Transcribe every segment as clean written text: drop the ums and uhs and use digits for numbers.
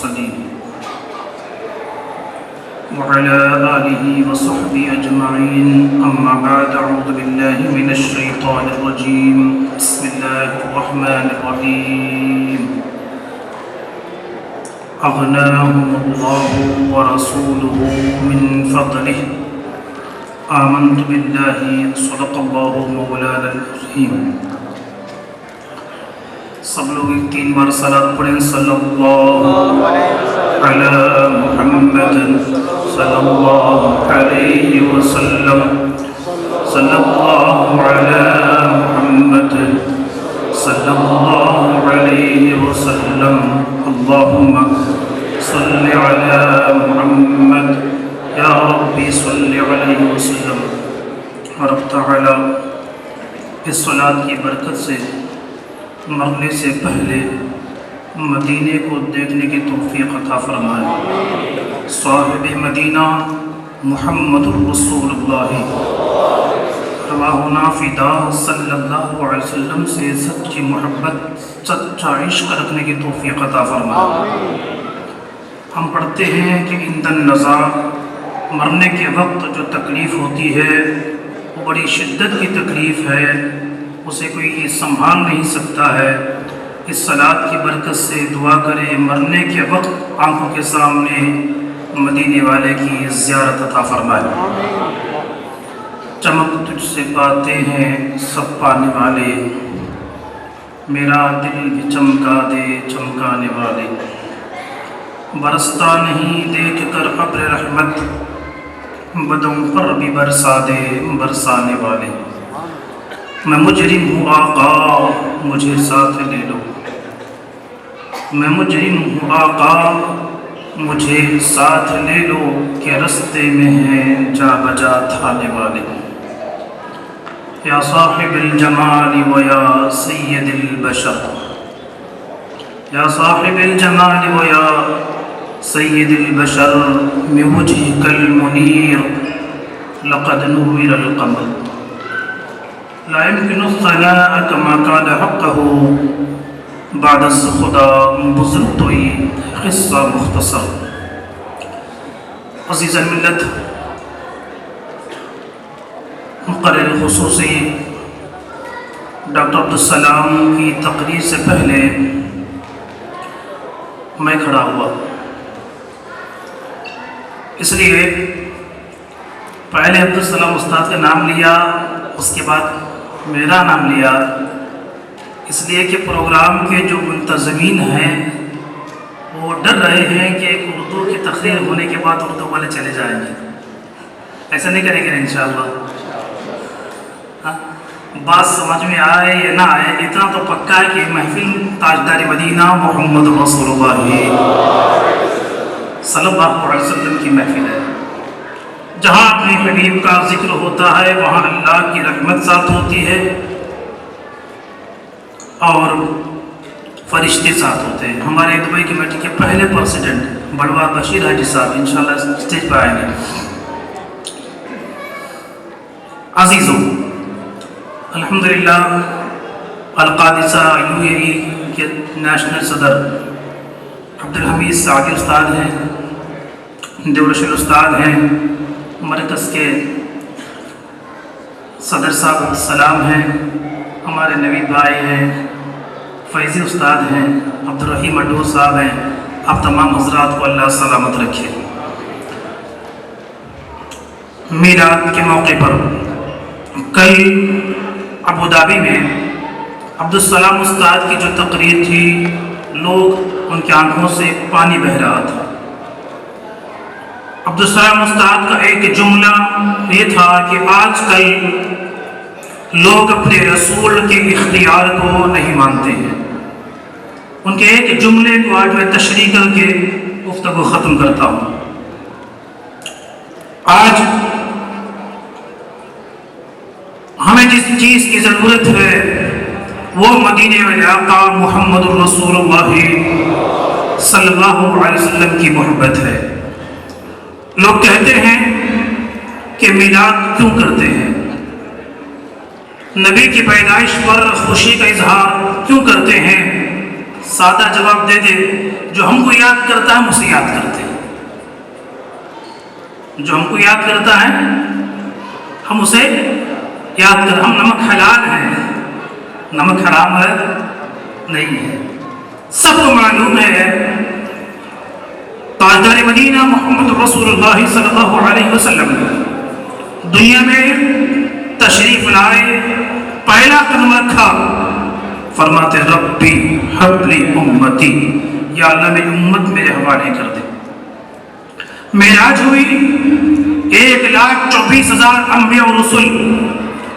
المرسلين وعلى آله وصحبه أجمعين أما بعد أعوذ بالله من الشيطان الرجيم بسم الله الرحمن الرحيم أغناهم الله ورسوله من فضله آمنت بالله صدق الله مولانا العظيم سب لوگ 3 بار صلاۃ پڑھیں صلی اللہ علی محمد صلی اللہ علیہ وسلم صلی اللہ علی محمد صلی اللہ علیہ وسلم اللہم صلی علی محمد یا ربی صلی علیہ وسلم۔ رب تعالی اس صلاۃ کی برکت سے مرنے سے پہلے مدینے کو دیکھنے کی توفیق عطا فرمائے۔ صاحب مدینہ محمد الرسول اللہ رواہنا فدا صلی اللہ علیہ وسلم سے سچی محبت سچا عشق رکھنے کی توفیق عطا فرمائے۔ ہم پڑھتے ہیں کہ عند النزا مرنے کے وقت جو تکلیف ہوتی ہے وہ بڑی شدت کی تکلیف ہے، اسے کوئی سنبھال نہیں سکتا ہے۔ اس صلاۃ کی برکت سے دعا کرے مرنے کے وقت آنکھوں کے سامنے مدینے والے کی زیارت عطا فرمائے۔ چمک تجھ سے پاتے ہیں سب پانے والے، میرا دل بھی چمکا دے چمکانے والے، برستا نہیں دیکھ کر ابر رحمت، بدوں پر بھی برسا دے برسانے والے۔ میں مجرم ہوں آقا مجھے ساتھ لے لو، میں مجرم ہوں آقا مجھے ساتھ لے لو، کہ رستے میں ہیں جا بجا تھانے والے۔ یا صاحب الجمال و یا سید البشر، یا صاحب الجمال و یا سید البشر، من وجهك المنیر لقد نور القمر، لا يمكن الثناء كما كان حقه بعد الخدا بزرگی قصہ مختصر۔ عزیز الملت، مقرر خصوصی ڈاکٹر عبدالسلام کی تقریر سے پہلے میں کھڑا ہوا، اس لیے پہلے عبدالسلام استاد کا نام لیا، اس کے بعد میرا نام لیا، اس لیے کہ پروگرام کے جو منتظمین ہیں وہ ڈر رہے ہیں کہ اردو کی تقریر ہونے کے بعد اردو والے چلے جائیں گے۔ ایسا نہیں کریں گے انشاءاللہ؟ بات سمجھ میں آئے یا نہ آئے، اتنا تو پکا ہے کہ محفل تاجدار مدینہ محمد رسول اللہ صلی اللہ علیہ وسلم کی محفل ہے۔ جہاں اپنے حبیب کا ذکر ہوتا ہے وہاں اللہ کی رحمت ساتھ ہوتی ہے اور فرشتے ساتھ ہوتے ہیں۔ ہمارے دبئی کمیٹی کے پہلے پریزیڈنٹ بڑوا بشیر حاجی صاحب انشاءاللہ اسٹیج پر آئیں گے۔ عزیزوں، الحمدللہ القادثہ UAE کے نیشنل صدر عبدالحمید سعدی استاد ہیں، دیورشل استاد ہیں، مرکز کے صدر صاحب السلام ہیں، ہمارے نوید بھائی ہیں، فیضی استاد ہیں، عبدالرحیم اڈور صاحب ہیں، آپ تمام حضرات کو اللہ سلامت رکھے۔ میلاد کے موقع پر کل ابوظہبی میں عبدالسلام استاد کی جو تقریر تھی، لوگ ان کی آنکھوں سے پانی بہہ رہا تھا۔ عبدالسلام استاد کا ایک جملہ یہ تھا کہ آج کل لوگ اپنے رسول کے اختیار کو نہیں مانتے ہیں۔ ان کے ایک جملے کو آج میں تشریح کر کے گفتگو ختم کرتا ہوں۔ آج ہمیں جس چیز کی ضرورت ہے وہ مدینے والے آقا محمد الرسول اللہ صلی اللہ علیہ وسلم کی محبت ہے۔ لوگ کہتے ہیں کہ میلاد کیوں کرتے ہیں، نبی کی پیدائش پر خوشی کا اظہار کیوں کرتے ہیں؟ سادہ جواب دے دے، جو ہم کو یاد کرتا ہے ہم اسے یاد کرتے ہیں، جو ہم کو یاد کرتا ہے ہم اسے یاد کر، ہم نمک حلال ہیں، نمک حرام ہے نہیں ہے، سب کو معلوم ہے۔ تاجدار مدینہ محمد رسول اللہ صلی اللہ علیہ وسلم دنیا میں تشریف لائے، پہلا قدم رکھا، فرماتے ربی حب لی امتی، یا اللہ میری امت میرے حوالے کر دے۔ معراج ہوئی، 1,24,000 انبیاء و رسول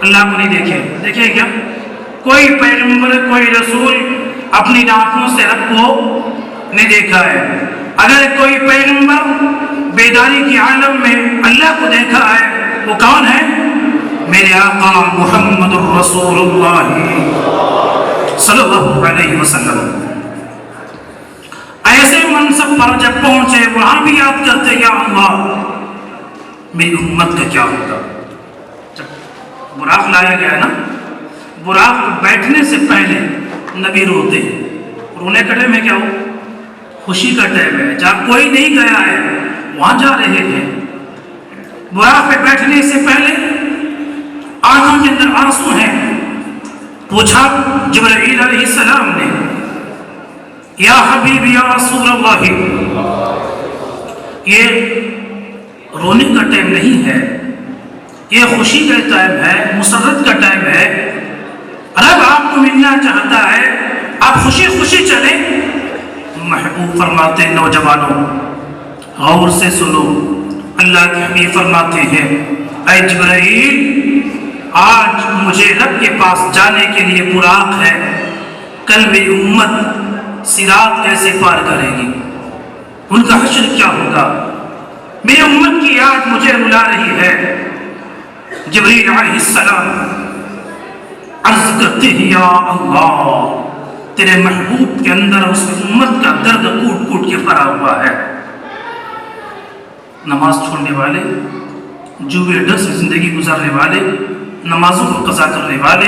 اللہ کو نہیں دیکھے کیا؟ کوئی پیغمبر کوئی رسول اپنی آنکھوں سے رب کو نہیں دیکھا ہے۔ اگر کوئی پیغمبر بیداری کی عالم میں اللہ کو دیکھا ہے وہ کون ہے؟ میرے آقا محمد الرسول اللہ صلی اللہ علیہ وسلم۔ ایسے منصب پر جب پہنچے وہاں بھی یاد کرتے یا اللہ میری امت کا کیا ہوگا۔ جب براق لایا گیا ہے نا، براق بیٹھنے سے پہلے نبی روتے ہیں، رونے کا ٹائم ہے کیا ہو؟ خوشی کا ٹائم ہے، جہاں کوئی نہیں گیا ہے وہاں جا رہے ہیں۔ براق پہ بیٹھنے سے پہلے آنکھوں کے اندر آنسو ہیں، پوچھا جبرائیل علیہ السلام نے، یا حبیب یا رسول اللہ، یہ رونے کا ٹائم نہیں ہے، یہ خوشی کا ٹائم ہے، مسرت کا ٹائم ہے، رب آپ کو ملنا چاہتا ہے، آپ خوشی خوشی چلیں۔ محبوب فرماتے نوجوانوں غور سے سنو، اللہ کے حبیب فرماتے ہیں اے جبرائیل آج مجھے رب کے پاس جانے کے لیے براق ہے، کل میری امت صراط کیسے پار کرے گی، ان کا حشر کیا ہوگا، میری امت کی یاد مجھے رلا رہی ہے۔ جبرائیل علیہ السلام عرض کرتے ہیں یا اللہ تیرے محبوب کے اندر اس امت کا درد کوٹ کوٹ کے بھرا ہوا ہے۔ نماز چھوڑنے والے، جوئے ڈر سے زندگی گزارنے والے، نمازوں کو قضا کرنے والے،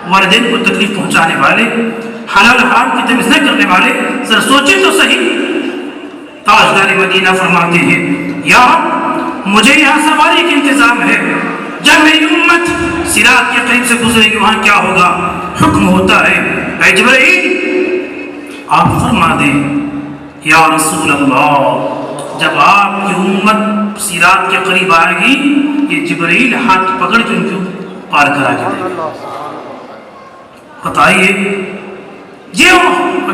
والدین کو تکلیف پہنچانے والے، حلال حرام کی تمیز نہ کرنے والے، ذرا سوچیں تو صحیح۔ تاجدار مدینہ فرماتے ہیں یا مجھے یہاں سواری کا انتظام ہے، جب میری امت صراط کے قریب سے گزرے گی وہاں کیا ہوگا، حکم ہوتا ہے اے جبرائیل آپ فرما دیں یا رسول اللہ جب آپ کی امت صراط کے قریب آئے گی یہ جبرائیل ہاتھ پکڑ کے ان کو پار کرا کے دے گا۔ بتائیے یہ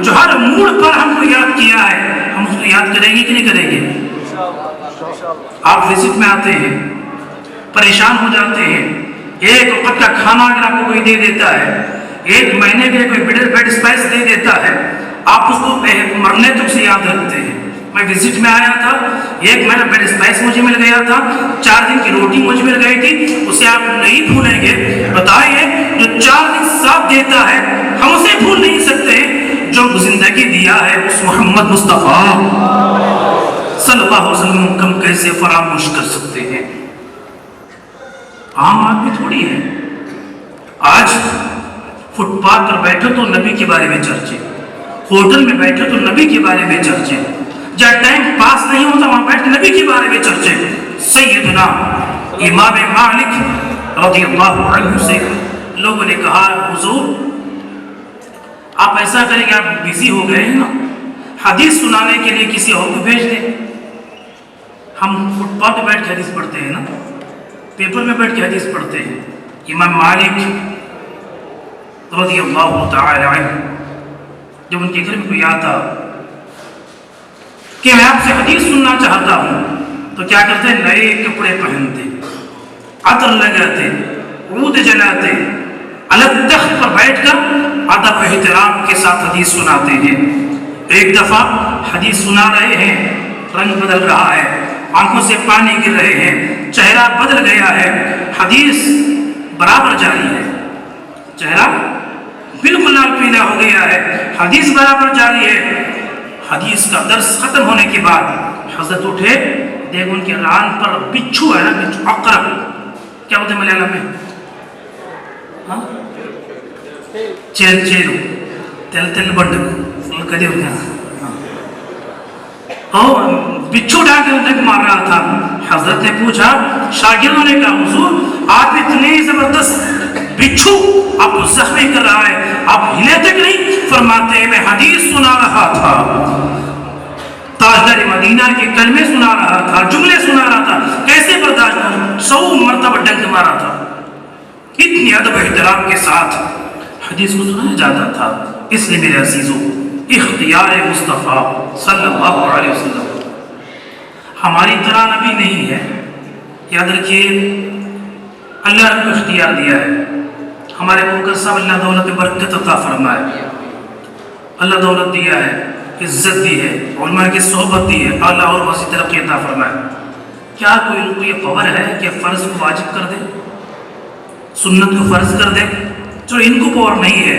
جو ہر موڑ پر ہم کو یاد کیا ہے ہم اس کو یاد کریں گے کہ نہیں کریں گے؟ آپ وزٹ میں آتے ہیں پریشان ہو جاتے ہیں، ایک وقت کا کھانا اگر آپ کو کوئی دے دیتا ہے، ایک مہینے کے کوئی بیڈ اسپائس دے دیتا ہے، آپ اس کو مرنے تک سے یاد رکھتے ہیں۔ میں وزٹ میں آیا تھا، ایک مہینہ بیڈ اسپائس مجھے مل گیا تھا، 4 دن کی روٹی مجھے مل گئی تھی، اسے آپ نہیں بھولیں گے۔ بتائیے جو 4 دن ساتھ دیتا ہے ہم اسے بھول نہیں سکتے، جو زندگی دیا ہے اس محمد مصطفیٰ صلی اللہ علیہ وسلم کم کیسے فراموش کر سکتے ہیں؟ عام آدمی تھوڑی ہے، آج فٹ پاتھ پر بیٹھو تو نبی کے بارے میں چرچے، ہوٹل میں بیٹھو تو نبی کے بارے میں چرچے، جب ٹائم پاس نہیں ہوتا وہاں بیٹھ کے نبی کے بارے میں چرچے۔ سیدنا امام مالک رضی اللہ عنہ سے لوگوں نے کہا حضور آپ ایسا کریں کہ آپ بیزی ہو گئے ہیں نا، حدیث سنانے کے لیے کسی اور کو بھیج دیں۔ ہم فٹ پاتھ پہ بیٹھ کے حدیث پڑھتے ہیں نا، پیپر میں بیٹھ کے حدیث پڑھتے ہیں۔ امام مالک رضی اللہ تعالی عنہ جب ان کے گھر میں کوئی آتا کہ میں آپ سے حدیث سننا چاہتا ہوں تو کیا کرتے؟ نئے کپڑے پہنتے، عطر لگاتے، عود جلاتے، الگ تخت پر بیٹھ کر ادب و احترام کے ساتھ حدیث سناتے ہیں۔ ایک دفعہ حدیث سنا رہے ہیں، رنگ بدل رہا ہے، آنکھوں سے پانی گر رہے ہیں، چہرہ بدل گیا ہے، حدیث برابر جاری ہے، چہرہ بالکل لال پیلا ہو گیا ہے، حدیث برابر جاری ہے۔ حدیث کا درس ختم ہونے کے بعد حضرت اٹھے، دیکھ ان کے ران پر بچھو ہے نا، بچھو عقرب کیا ہوتے ہیں ملیالم میں؟ چیل چیلو تل تل بنڈ کدے ہو گیا بچھو ڈانک مار رہا تھا. حضرت نے پوچھا, شاگردوں نے کہا حضور آپ اتنے زبردست بچھو آپ کو زخمی کر رہا ہے, آپ ہلے تک نہیں. فرماتے ہیں میں حدیث سنا رہا تھا, تاجدار مدینہ کے کلمے سنا رہا تھا, جملے سنا رہا تھا, کیسے برداشت کروں؟ 100 مرتبہ ڈنک مارا تھا. اتنی ادب احترام کے ساتھ حدیث کو سنایا جاتا تھا. اس لیے میرے عزیزوں, اختیار مصطفیٰ صلی اللہ علیہ وسلم ہماری طرح نبی نہیں ہے. یاد رکھیے اللہ نے کو اختیار دیا ہے. ہمارے موقع صاحب اللہ دولت میں برکت عطا فرمائے, اللہ دولت دیا ہے, عزت دی ہے, علماء کی صحبت دی ہے, اللہ اور مزید ترقی عطا فرمائے. کیا کوئی ان کو یہ پاور ہے کہ فرض کو واجب کر دے, سنت کو فرض کر دے؟ چلو ان کو پاور نہیں ہے,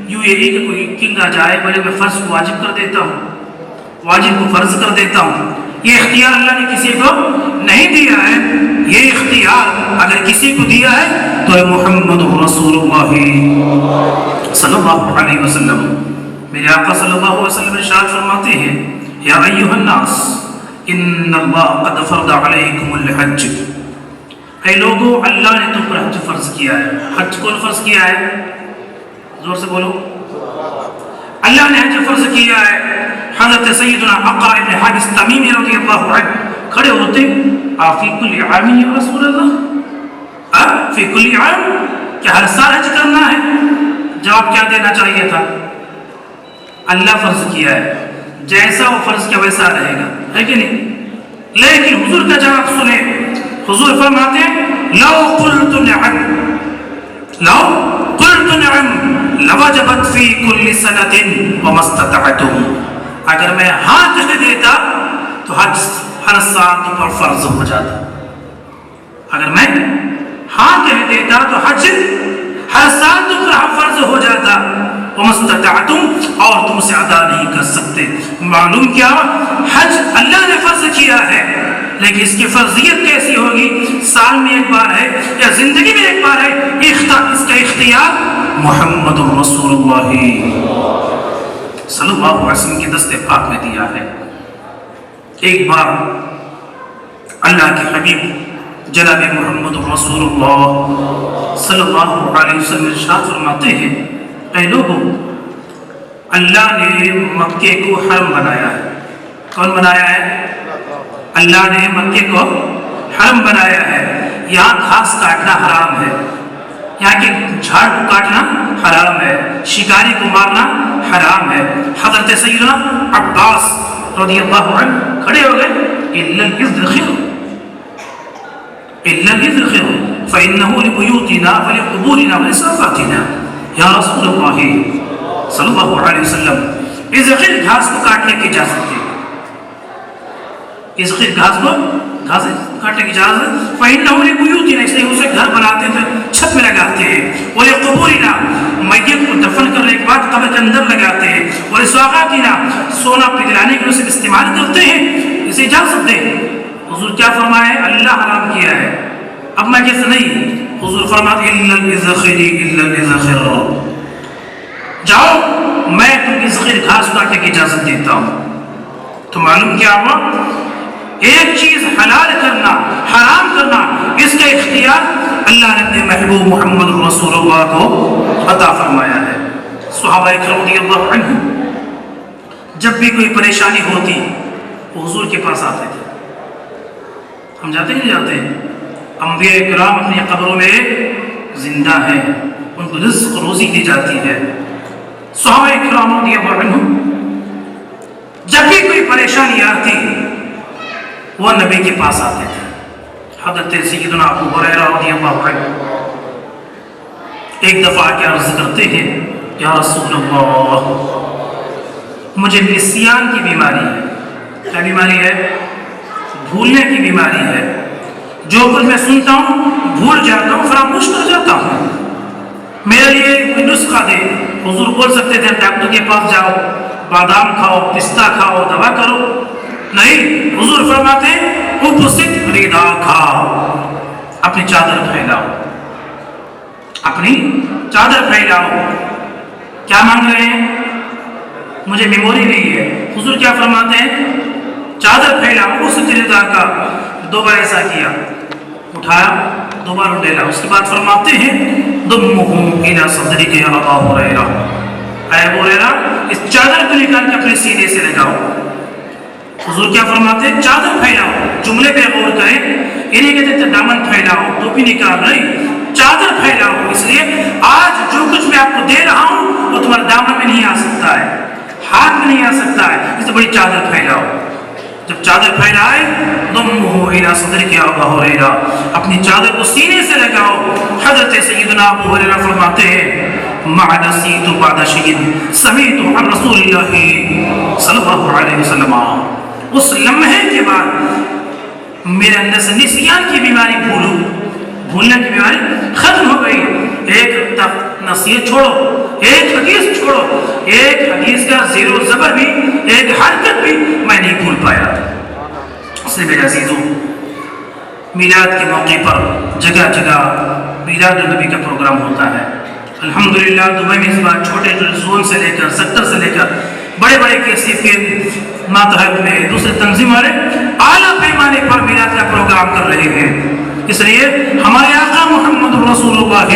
یوں یہی کہ کوئی کنگ آ جائے بولے میں فرض کو واجب کر دیتا ہوں, واجب کو فرض کر دیتا ہوں. یہ اختیار اللہ نے کسی کو نہیں دیا ہے. یہ اختیار اگر کسی کو دیا ہے تو محمد رسول اللہ صلی اللہ علیہ وسلم. میرے آقا صلی اللہ علیہ وسلم ارشاد فرماتے ہیں, یا ایھا الناس ان اللہ قد فرض علیکم الحج. اے لوگو اللہ نے تم پر حج فرض کیا ہے. حج کون فرض کیا ہے؟ زور سے بولو. اللہ نے حج فرض کیا ہے. حضرت سیدنا عقرہ ابن حابس تمیمی رضی اللہ عنہ کھڑے ہوتے, فی کل عام یا رسول اللہ, فی کل عام, کیا ہر سال حج کرنا ہے؟ جواب کیا دینا چاہیے تھا؟ اللہ فرض کیا ہے, جیسا وہ فرض کیا ویسا رہے گا, ہے کہ نہیں؟ لیکن حضور کا جواب سنیں. حضور فرماتے ہیں لو قلت نعم, لو قلت نعم لوجبت فی کل سنۃ وما استطعتم. اگر میں ہاں کہہ دیتا تو حج ہر سال تم پر فرض ہو جاتا. اگر میں ہاں کہہ دیتا تو حج ہر سال تم پر فرض ہو جاتا. وما استطعتم, اور تم سے ادا نہیں کر سکتے. معلوم کیا, حج اللہ نے فرض کیا ہے, لیکن اس کی فرضیت کیسی ہوگی؟ سال میں ایک بار ہے یا زندگی میں ایک بار ہے. اس کا اختیار محمد رسول اللہ صلی اللہ علیہ وسلم کی دست پاک میں دیا ہے. ایک بار اللہ کے حبیب جناب محمد رسول اللہ صلی اللہ علیہ وسلم ارشاد فرماتے ہیں, اے لوگو اللہ نے مکے کو حرم بنایا ہے. کون بنایا ہے؟ اللہ نے مکے کو حرم بنایا ہے. یہاں گھاس کاٹنا حرام ہے, یہاں کے جھاڑ کو کاٹنا حرام ہے, شکاری کو مارنا حرام ہے. حضرت سیدنا عباس رضی اللہ عنہ کھڑے ہو گئے, الا الاذخر, الا الاذخر فانه لبيوتنا ولقبورنا ولساقاتنا. یا رسول اللہ صلی اللہ علیہ وسلم, اذخر گھاس کو کاٹنے کی اجازت ہے, اذخر گھاس کو کاٹنے کی اجازت ہے. فإنه لبيوتنا, اس لیے اسے گھر بناتے ہیں, چھت میں لگاتے ہیں. ولقبورنا, میت کو دفن کرنے کے بعد قبر کے اندر لگاتے ہیں. ولساقاتنا, سونا پگھلانے کے لیے اسے استعمال کرتے ہیں. اسے اجازت دیں. حضور کیا فرمائے؟ اللہ حرام کیا ہے. اب میں کیسے نہیں, حضور فرماتے الا الاذخر, الا الاذخر, جاؤ میں تم کی ذخیر گھاس کاٹنے کی اجازت دیتا ہوں. تو معلوم کیا ہوا, ایک چیز حلال کرنا حرام کرنا اس کا اختیار اللہ نے اپنے محبوب محمد رسول اللہ کو عطا فرمایا ہے. صحابہ کرام رضی اللہ عنہ جب بھی کوئی پریشانی ہوتی وہ حضور کے پاس آتے تھے. ہم جاتے نہیں جاتے, انبیاء کرام اپنی قبروں میں زندہ ہیں, ان کو رزق روزی دی جاتی ہے. صحابہ کرام رضی اللہ عنہ جب بھی کوئی پریشانی آتی وہ نبی کے پاس آتے تھے. حضرت سیدنا ابو ہریرہ رضی اللہ عنہ ایک دفعہ کیا عرض کرتے ہیں, یا رسول اللہ مجھے نسیان کی بیماری ہے. کیا بیماری ہے؟ بھولنے کی بیماری ہے. جو کچھ میں سنتا ہوں بھول جاتا ہوں, فراموش کر جاتا ہوں. میرے لیے کوئی نسخہ دے. حضور بول سکتے تھے ڈاکٹر کے پاس جاؤ, بادام کھاؤ, پستہ کھاؤ, دوا کرو. نہیں, حضور فرماتے اُبسط ریدا کھاؤ, اپنی چادر پھیلاؤ, اپنی چادر پھیلاؤ. کیا مانگ رہے ہیں؟ مجھے میموری نہیں ہے. حضور کیا فرماتے ہیں؟ چادر پھیلاؤ اس ستردار کا. 2 بار ایسا کیا, اٹھایا, 2 بار اڈیلا. اس کے بعد فرماتے ہیں دمہو الی صدرک یا ابا ہریرہ, اے ابو ہریرہ اس چادر کو نکال کے اپنے سینے سے لگاؤ. حضور کیا فرماتے ہیں؟ چادر پھیلاؤ. جملے پہ غور کریں, یہ نہیں کہتے تھے دامن پھیلاؤ, ٹوپی نکال, نہیں, چادر پھیلاؤ. اس لیے آج جو کچھ میں آپ کو دے رہا ہوں وہ تمہارے دامن میں نہیں آ سکتا ہے, ہاتھ میں نہیں آ سکتا ہے, اس سے بڑی چادر پھیلاؤ. جب چادر پھیلائے دمہو الی صدرک یا ابا ہریرہ, اپنی چادر کو سینے سے لگاؤ. حضرت سیدنا ابو ہریرہ فرماتے ہیں ما نسیت بعد شیء سمعت عن رسول اللہ صلی اللہ علیہ وسلم. اس لمحے کے بعد میرے اندر سے نسیان کی بیماری, بھولنے کی بیماری ختم ہو گئی. ایک نصیحت چھوڑو, ایک حدیث چھوڑو, ایک حدیث کا زیر و زبر بھی, ایک حرکت بھی میں نہیں بھول پایا. اس لیے میرے عزیزوں, میلاد کے موقع پر جگہ جگہ میلاد النبی کا پروگرام ہوتا ہے. الحمدللہ دبئی میں اس بار چھوٹے زون سے لے کر سیکٹر سے لے کر بڑے بڑے کیسی ماتحت میں دوسرے تنظیم والے اعلیٰ پیمانے پر میلاد کا پروگرام کر رہے ہیں. اس لیے ہمارے آقا محمد رسول اللہ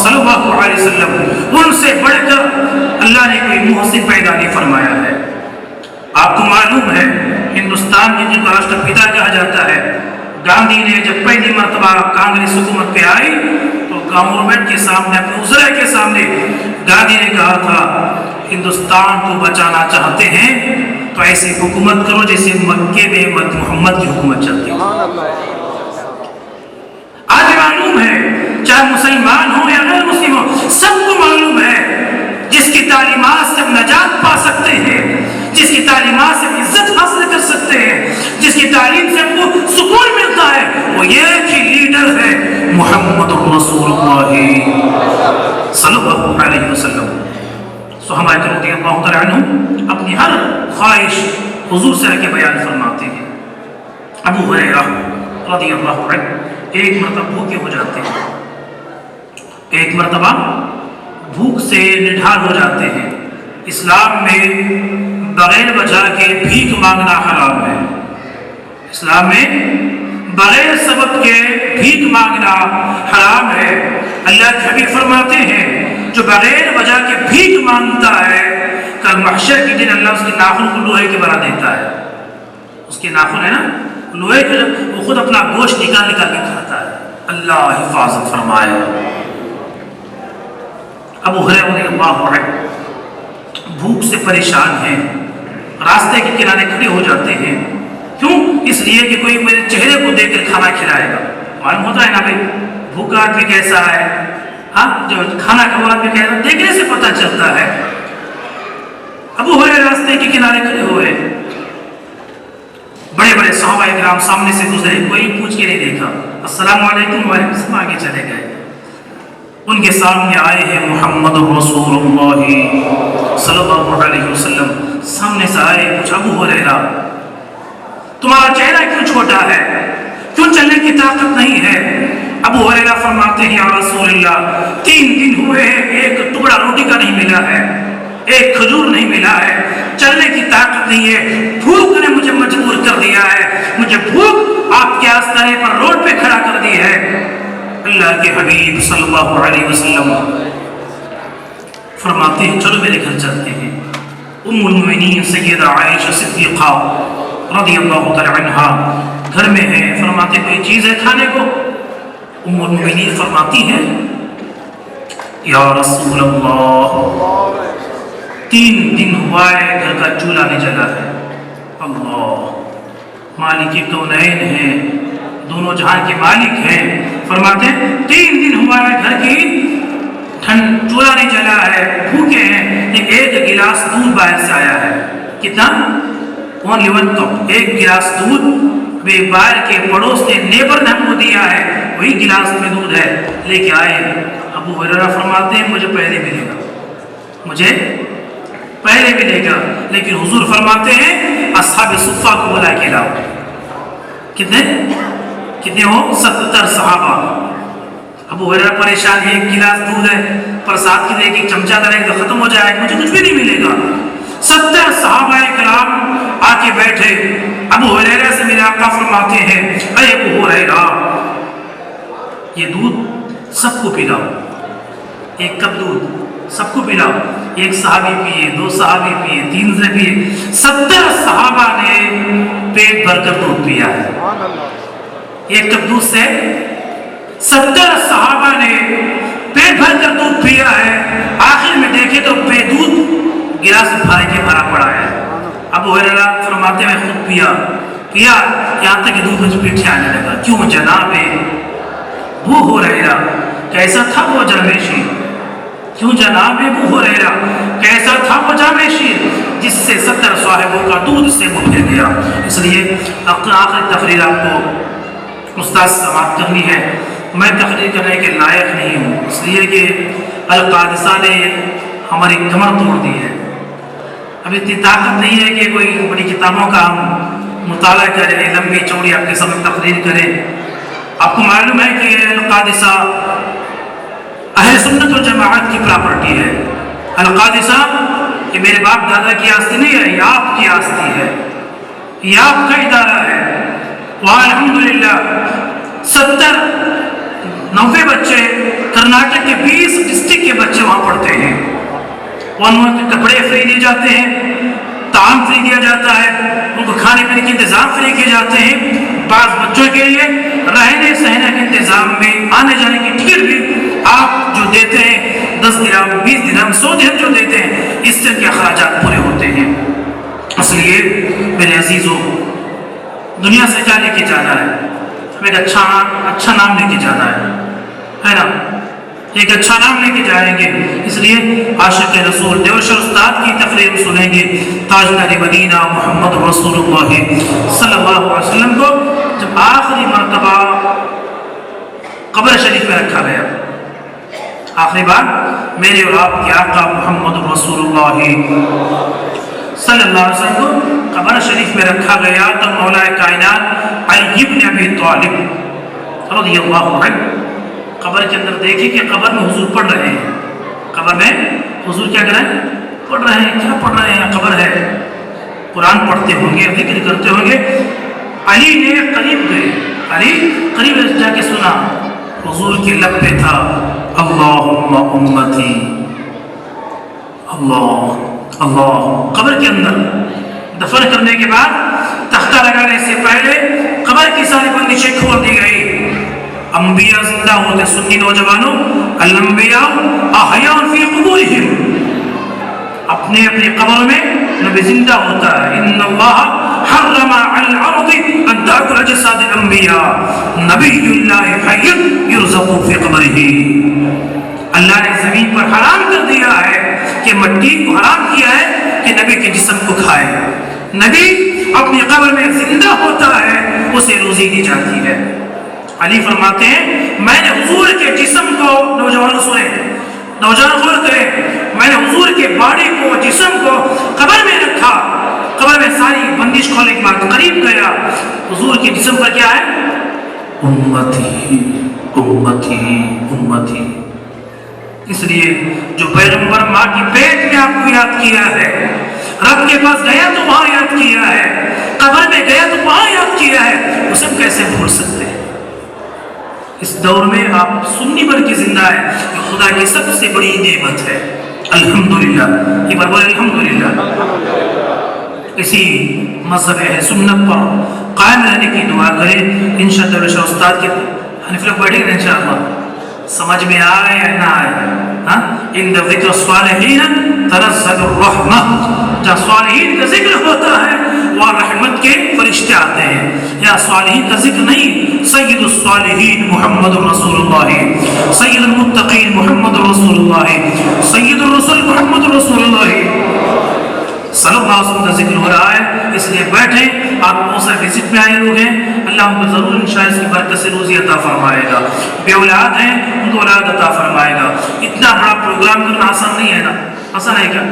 صلی اللہ علیہ وسلم ان سے بڑھ کر اللہ نے کوئی محسن پیدا نہیں فرمایا ہے. آپ کو معلوم ہے ہندوستان کی جن کو راشٹر پتا کہا جاتا ہے, گاندھی نے جب پہلی مرتبہ کانگریس حکومت پہ آئی تو گورنمنٹ کے سامنے, اپنے وزراء کے سامنے گاندھی نے کہا تھا ہندوستان کو بچانا چاہتے ہیں تو ایسی حکومت کرو جیسے مکے میں محمد کی حکومت چلتی ہے. آج معلوم ہے چاہے مسلمان ہو یا غیر مسلم ہو, سب کو معلوم ہے جس کی تعلیمات سے ہم نجات پا سکتے ہیں, جس کی تعلیمات سے ہم عزت حاصل کر سکتے ہیں, جس کی تعلیم سے ہم کو سکون ملتا ہے, وہ یہ کہ لیڈر ہے محمد رسول اللہ صلی اللہ علیہ وسلم. صحابہ رضی اللہ تعالی عنہ اپنی ہر خواہش حضور سے کے بیان فرماتے ہیں. ابو ہریرہ رضی اللہ عنہ ایک مرتبہ بھوکے ہو جاتے ہیں, ایک مرتبہ بھوک سے نڈھال ہو جاتے ہیں. اسلام میں بغیر وجہ کے بھیک مانگنا حرام ہے. اسلام میں بغیر سبب کے بھیک مانگنا حرام ہے. اللہ کے حبیب فرماتے ہیں جو بغیر وجہ کے بھیک مانگتا ہے کل محشر کے دن اللہ اس کے ناخن کو لوہے کے بنا دیتا ہے. اس کے ناخن ہے نا لوہے کے, وہ خود اپنا گوشت نکال کے کھاتا ہے. اللہ حفاظت فرمائے. ابو ہریرہ رضی اللہ عنہ بھوک سے پریشان ہیں, راستے کے کنارے کھڑے ہو جاتے ہیں. کیوں؟ اس لیے کہ کوئی میرے چہرے کو دیکھ کر کھانا کھلائے گا. معلوم ہوتا ہے نا بھائی بھوکا آدمی کیسا ہے, ہاں جو کھانا کھا آدمی کیسا ہے, دیکھنے سے پتہ چلتا ہے. ابو ہریرہ راستے کے کنارے کھڑے ہوئے, بڑے بڑے صحابہ کرام سامنے سے گزرے, کوئی پوچھ کے نہیں دیکھا, السلام علیکم وعلیکم السلام, آگے چلے گئے. ان کے سامنے آئے ہیں محمد رسول اللہ صلی اللہ علیہ وسلم. سامنے سے آئے, پوچھا ابو ہریرہ تمہارا چہرہ کیوں چھوٹا ہے, کیوں چلنے کی طاقت نہیں ہے؟ ابو ہریرہ فرماتے ہیں یا رسول اللہ 3 دن ہوئے ہیں, ایک ٹکڑا روٹی کا نہیں ملا ہے, ایک کھجور نہیں ملا ہے, چلنے کی طاقت نہیں ہے, بھوک نے مجھے مجبور کر دیا ہے, مجھے بھوک آپ کے آستانے پر روڈ پہ کھڑا کر دی ہے. اللہ کے حبیب صلی اللہ علیہ وسلم فرماتے ہیں چلو میرے گھر چلتے ہیں. ام المؤمنین سیدہ عائشہ صدیقہ رضی اللہ تعالی عنہا گھر میں ہے. فرماتے کوئی چیز ہے کھانے کو؟ ام المؤمنین فرماتی ہیں یا رسول اللہ 3 دن ہوا ہے گھر کا چولہا نہیں جلا ہے. اللہ مالک کونین ہیں, دونوں جہان کے مالک ہیں. فرماتے ہیں 3 دن ہوا ہے گھر کی چولہا نہیں جلا ہے, بھوکے ہیں, ایک گلاس دودھ باہر سے آیا ہے. کتنا؟ only 1 cup, ایک گلاس دودھ بے باہر کے پڑوس نے نیبر نے ہم کو دیا ہے, وہی گلاس میں دودھ ہے, لے کے آئے. ابو ہریرہ فرماتے ہیں مجھے پہلے ملے گا, مجھے پہلے ملے گا. لیکن حضور فرماتے ہیں اصحاب صفہ کو بلا کے لاؤ. کتنے ہو؟ 70 صحابہ. ابو ہریرہ پریشان ہے, 1 گلاس دودھ ہے, پر ساتھ کی ایک چمچہ ڈالے گا ختم ہو جائے گا, مجھے کچھ بھی نہیں ملے گا. 70 صحابہ کرام آ کے بیٹھے. ابو ہریرہ سے میرے آقا فرماتے ہیں اے ابو ہریرہ یہ دودھ سب کو پلاؤ، ایک کپ دودھ سب کو پلاؤ. ایک صحابی پیے، 2 صحابی پیے، 3 سے پیے، 70 صحابہ نے پیٹ بھر کر دودھ پیا ہے. ایک کپ دودھ سے 70 صحابہ نے پیٹ بھر کر دودھ پیا ہے. آخر میں دیکھے تو بے دودھ گلاس بھر کے بھرا پڑا ہے. ابو ہریرہ فرماتے میں خود پیا یہاں تک کہ دودھ مجھ پیٹھے آنے لگا. کیوں جناب ابو ہریرہ کیسا تھا وہ جامع شیر؟ کیوں جناب ابو ہریرہ کیسا تھا وہ جامع شیر جس سے 70 صاحبوں کا دودھ سے منہ پھر گیا؟ اس لیے آخری تقریر آپ کو استاد سماعت کرنی ہے. میں تقریر کرنے کے لائق نہیں ہوں، اس لیے کہ القادثہ نے ہماری کمر توڑ دی ہے. اب اتنی طاقت نہیں ہے کہ کوئی بڑی کتابوں کا ہم مطالعہ کریں، لمبی چوڑی آپ کے سامنے تقریر کریں. آپ کو معلوم ہے کہ القادثہ اہل سنت والجماعت کی پراپرٹی ہے. القادثہ یہ میرے باپ دادا کی آستی نہیں ہے، یہ آپ کی آستی ہے، یہ آپ کا ادارہ ہے. وہاں الحمدللہ 90 بچے کرناٹک کے 20 ڈسٹرکٹ کے بچے وہاں پڑھتے ہیں. وہاں کے کپڑے فری دیے جاتے ہیں، تعام فری دیا جاتا ہے، ان کو کھانے پینے کے انتظام فری کیے جاتے ہیں. بعض بچوں کے لیے رہنے سہنے کے انتظام میں آنے جانے کی ٹکٹ بھی آپ جو دیتے ہیں 10 درہم 20 درہم 100 درہم جو دیتے ہیں اس سے کے اخراجات پورے ہوتے ہیں. اس لیے میرے عزیزوں دنیا سے کیا لے کے جانا ہے؟ ہمیں ایک اچھا نام لے کے جانا ہے نا؟ ایک اچھا نام لے کے جائیں گے. اس لیے عاشق رسول دیوشر استاد کی تقریر سنیں گے. تاجدار مدینہ محمد رسول اللہ صلی اللہ علیہ وسلم کو جب آخری مرتبہ قبر شریف میں رکھا گیا، آخری بار میرے اور آپ کے آقا محمد رسول اللہ صلی اللہ علیہ وسلم کو قبر شریف میں رکھا گیا تو مولا کائنات علی بن ابی طالب رضی اللہ عنہ قبر کے اندر دیکھیں کہ قبر میں حضور پڑھ رہے ہیں. قبر میں حضور کیا کر رہے ہیں؟ پڑھ رہے ہیں. کیا پڑھ رہے ہیں؟ قبر ہے، قرآن پڑھتے ہوں گے، ذکر کرتے ہوں گے. علی نے قریب گئے، علی قریب جا کے سنا حضور کے لب پہ تھا اللہم امتی اللہ اللہ. قبر کے اندر دفن کرنے کے بعد تختہ لگانے سے پہلے قبر کی ساری بندشیں کھول دی گئی. انبیاء زندہ ہوتے. سنی نوجوانوں الانبیاء احیاء فی قبورہم، اپنے اپنے قبر میں نبی زندہ ہوتا ہے. ان اللہ حرم علی الارض ان تأکل اجساد الانبیاء نبی اللہ حی یرزق فی قبرہ. اللہ نے زمین پر حرام کر دیا ہے کہ مٹی کو حرام کیا ہے کہ نبی کے جسم کو کھائے. نبی اپنی قبر میں زندہ ہوتا ہے، اسے روزی دی جاتی ہے. علی فرماتے ہیں میں نے حضور کے جسم کو، نوجوان سنیں، نوجوان غور کریں، میں نے حضور کے باڈی کو، جسم کو قبر میں رکھا. قبر میں ساری بندش کھولنے کے بعد قریب گیا، حضور کے جسم پر کیا ہے؟ امتی امتی امتی. اس لیے جو پیغمبر ماں کی پیٹ میں آپ کو یاد کیا ہے، رب کے پاس گیا تو وہاں یاد کیا ہے، قبر میں گیا تو وہاں یاد کیا ہے، وہ سب کیسے بھول سکتے ہیں؟ اس دور میں آپ سنی بن کے زندہ ہے، یہ خدا کی سب سے بڑی نعمت ہے. الحمدللہ. یہ بار بولے الحمدللہ. اسی مذہب اہل سنت پر قائم رہنے کی دعا کریں. انشاءاللہ استاد کے حنیف لوگ بیٹھے گا انشاءاللہ، سمجھ میں آئے یا نہ آئے. ان ذکر الصالحین تنزل الرحمہ، جہاں صالحین کا ذکر ہوتا ہے وہاں رحمت کے فرشتے آتے ہیں. یا صالحین کا ذکر نہیں، سید الصالحین محمد رسول اللہ، سید المتقین محمد رسول اللہ، سید الرسول محمد رسول اللہ صلی اللہ علیہ وسلم کا ذکر ہو رہا ہے. اس لیے بیٹھیں. آپ بہت سارے وزٹ میں آئے لوگ ہیں، اللہ ان کو ضرور انشاءاللہ اس کی برکت سے روزی عطا فرمائے گا. بے اولاد ہیں ان کو اولاد عطا فرمائے گا. اتنا بڑا پروگرام کرنا آسان نہیں ہے نا؟ آسان ہے کیا؟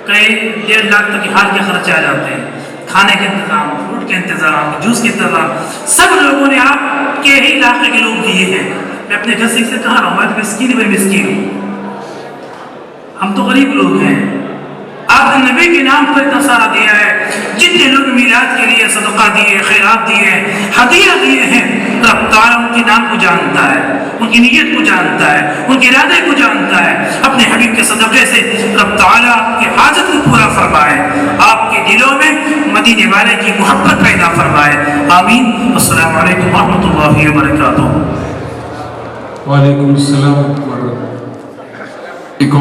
کئی 1.5 لاکھ تک کے ہار کے خرچے آ جاتے ہیں. کھانے کے انتظام، فروٹ کے انتظام، جوس کے انتظام سب لوگوں نے آپ کے ہی علاقے کے لوگ دیے ہیں. میں اپنے گھر سے کہا رہا ہوں، میں تو مسکین ہوں. ہم تو غریب لوگ ہیں. آپ نے نبی کے نام پر اتنا سارا دیا ہے. جتنے لوگ میلاد کے لیے صدقہ دیے, خیرات دیے, ہدیہ دیے ہیں, رب تعالیٰ ان کے نام کو جانتا ہے, ان کی نیت کو جانتا ہے, ان کے ارادے کو جانتا ہے. اپنے حبیب کے صدقے سے رب تعالیٰ آپ کی حاجت کو پورا فرمائے, آپ کے دلوں میں مدینے والے کی محبت پیدا فرمائے. آمین. السلام علیکم ورحمۃ اللہ وبرکاتہ. وعلیکم السلام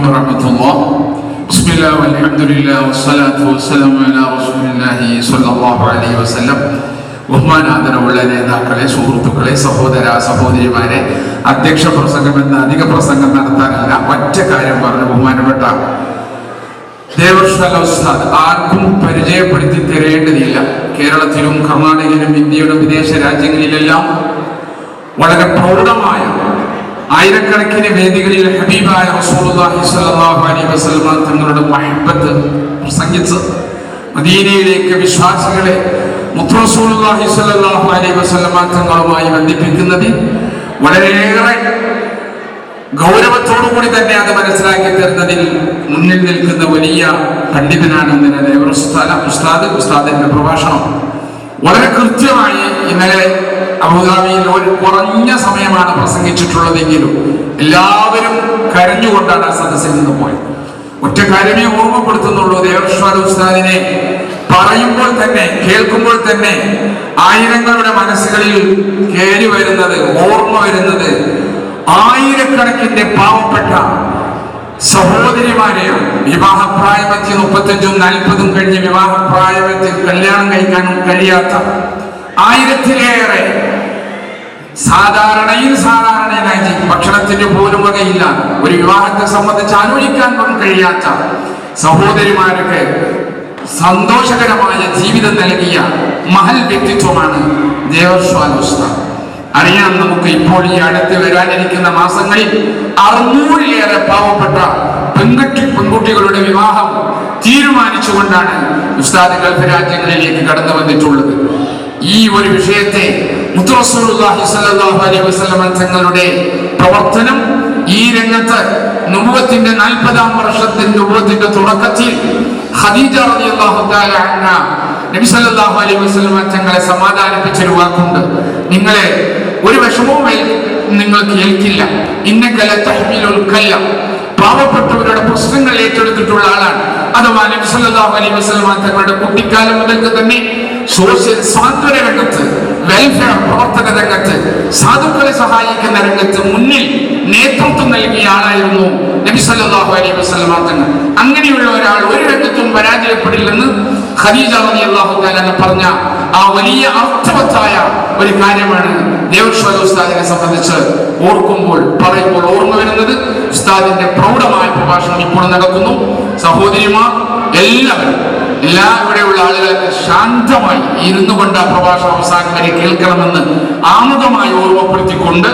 ورحمۃ اللہ. بسم اللہ والحمدللہ والصلاة والسلام علی رسول اللہ صلی اللہ علیہ വസല്ലം. ബഹുമാനാദരവുള്ള നേതാക്കളെ, സുഹൃത്തുക്കളെ, സഹോദര സഹോദരിമാരെ, അധ്യക്ഷ പ്രസംഗം എന്ന അധിക പ്രസംഗം നടത്താനല്ല, ഒറ്റ കാര്യം പറഞ്ഞ ബഹുമാനപ്പെട്ട ദേവർഷാല ഉസ്താദ് ആർക്കും പരിചയപ്പെടുത്തി തരേണ്ടതില്ല. കേരളത്തിലും കർണാടകയിലും ഇന്ത്യയുടെ വിദേശ രാജ്യങ്ങളിലെല്ലാം വളരെ പ്രൗഢമായ ആയിരക്കണക്കിന് വേദികളിൽ ഹബീബായ റസൂലുള്ളാഹി സ്വല്ലല്ലാഹു അലൈഹി വസല്ലം തങ്ങളുടെ മഹബത്ത് പ്രസംഗിച്ച് മദീനയിലേക്ക് വിശ്വാസികളെ മുത്ത് റസൂലുള്ളാഹി സ്വല്ലല്ലാഹു അലൈഹി വസല്ലം തങ്ങളുമായി ബന്ധിപ്പിക്കുന്നതിൽ വളരെയേറെ ഗൗരവത്തോടുകൂടി തന്നെ അത് മനസ്സിലാക്കി തരുന്നതിൽ മുന്നിൽ നിൽക്കുന്ന വലിയ പണ്ഡിതനാണ് ഉസ്താദിന്റെ പ്രഭാഷണം വളരെ കൃത്യമായി ഇന്നലെ അബുദാബിയിൽ ഒരു കുറഞ്ഞ സമയമാണ് പ്രസംഗിച്ചിട്ടുള്ളതെങ്കിലും എല്ലാവരും കരഞ്ഞുകൊണ്ടാണ് ആ സദസ്സിൽ നിന്ന് പോയത്. ഒറ്റ കാര്യമേ ഓർമ്മപ്പെടുത്തുന്നുള്ളൂ. ദേവർഷാല ഉസ്താദിനെ പറയുമ്പോൾ തന്നെ, കേൾക്കുമ്പോൾ തന്നെ ആയിരങ്ങളുടെ മനസ്സുകളിൽ കയറി വരുന്നത്, ഓർമ്മ വരുന്നത് ആയിരക്കണക്കിന്റെ പാവപ്പെട്ട സഹോദരിമാരെയാണ്. വിവാഹപ്രായമെത്തി 35ഉം 40ഉം കഴിഞ്ഞ് വിവാഹപ്രായമെത്തി കല്യാണം കഴിക്കാനും കഴിയാത്ത ആയിരത്തിലേറെ സാധാരണയായി ഭക്ഷണത്തിന് പോലും വകയില്ല, ഒരു വിവാഹത്തെ സംബന്ധിച്ച് ആലോചിക്കാൻ പോലും കഴിയാത്ത സഹോദരിമാർക്ക് സന്തോഷകരമായ ജീവിതം നൽകിയ മഹൽ വ്യക്തിത്വമാണ് ദേവർഷാല ഉസ്താദ്. അറിയാം, നമുക്ക് ഇപ്പോൾ ഈ അടുത്ത് വരാനിരിക്കുന്ന മാസങ്ങളിൽ 600-ലേറെ പാവപ്പെട്ട പെൺകുട്ടികളുടെ വിവാഹം തീരുമാനിച്ചുകൊണ്ടാണ് ഉസ്താദ് ഗൾഫ് രാജ്യങ്ങളിലേക്ക് കടന്നു വന്നിട്ടുള്ളത്. ഈ ഒരു വിഷയത്തെ മുത്ത് റസൂലുള്ളാഹി സ്വല്ലല്ലാഹു അലൈഹി വസല്ലം തങ്ങളുടെ പ്രവർത്തനം ഈ രംഗത്ത് നുബുവത്തിന്റെ 40-ാം വർഷത്തിന്റെ നുബുവത്തിന്റെ തുടക്കത്തിൽ ഖദീജ റളിയല്ലാഹു തആല അൻഹ നബി സല്ലല്ലാഹു അലൈഹി വസല്ലം തങ്ങളെ സമാധാനിപ്പിച്ചൊരു വാക്കുണ്ട്, നിങ്ങളെ ഒരു വിഷമവും നിങ്ങൾക്ക് ഏൽക്കില്ല. ഇന്നക ലതഹ്മിലുൽ കല്ല, പാവപ്പെട്ടവരുടെ പ്രശ്നങ്ങൾ ഏറ്റെടുത്തിട്ടുള്ള ആളാണ്. അഥവാ നബി സല്ലല്ലാഹു അലൈഹി വസല്ലം തങ്ങളുടെ കുട്ടിക്കാലം മുതൽക്ക് തന്നെ സോഷ്യൽ സാന്ത്വന രംഗത്ത്, വെൽഫെയർ പ്രവർത്തന രംഗത്ത്, സാധുക്കളെ സഹായിക്കുന്ന രംഗത്ത് മുന്നിൽ നേതൃത്വം നൽകിയ ആളായിരുന്നു നബി സല്ലല്ലാഹു അലൈഹി വസല്ലം തങ്ങൾ. അങ്ങനെയുള്ള ഒരാൾ ഒരു രംഗത്തും പരാജയപ്പെടില്ലെന്ന് ഖദീജ റളിയല്ലാഹു തആല പറഞ്ഞ ആ വലിയ അർത്ഥവത്തായ ഒരു കാര്യമാണ് ദേവർഷാല ഉസ്താദിനെ സംബന്ധിച്ച് ഓർക്കുമ്പോൾ, പറയുമ്പോൾ ഓർമ്മ വരുന്നത്. ഉസ്താദിന്റെ പ്രൗഢമായ പ്രഭാഷണം ഇപ്പോൾ നടക്കുന്നു. സഹോദരിമാർ എല്ലാവരും, ഇവിടെയുള്ള ആളുകൾക്ക് ശാന്തമായി ഇരുന്നു കൊണ്ട് ആ പ്രഭാഷണം അവസാനം വരെ കേൾക്കണമെന്ന് ആമുഖമായി ഓർമ്മപ്പെടുത്തിക്കൊണ്ട്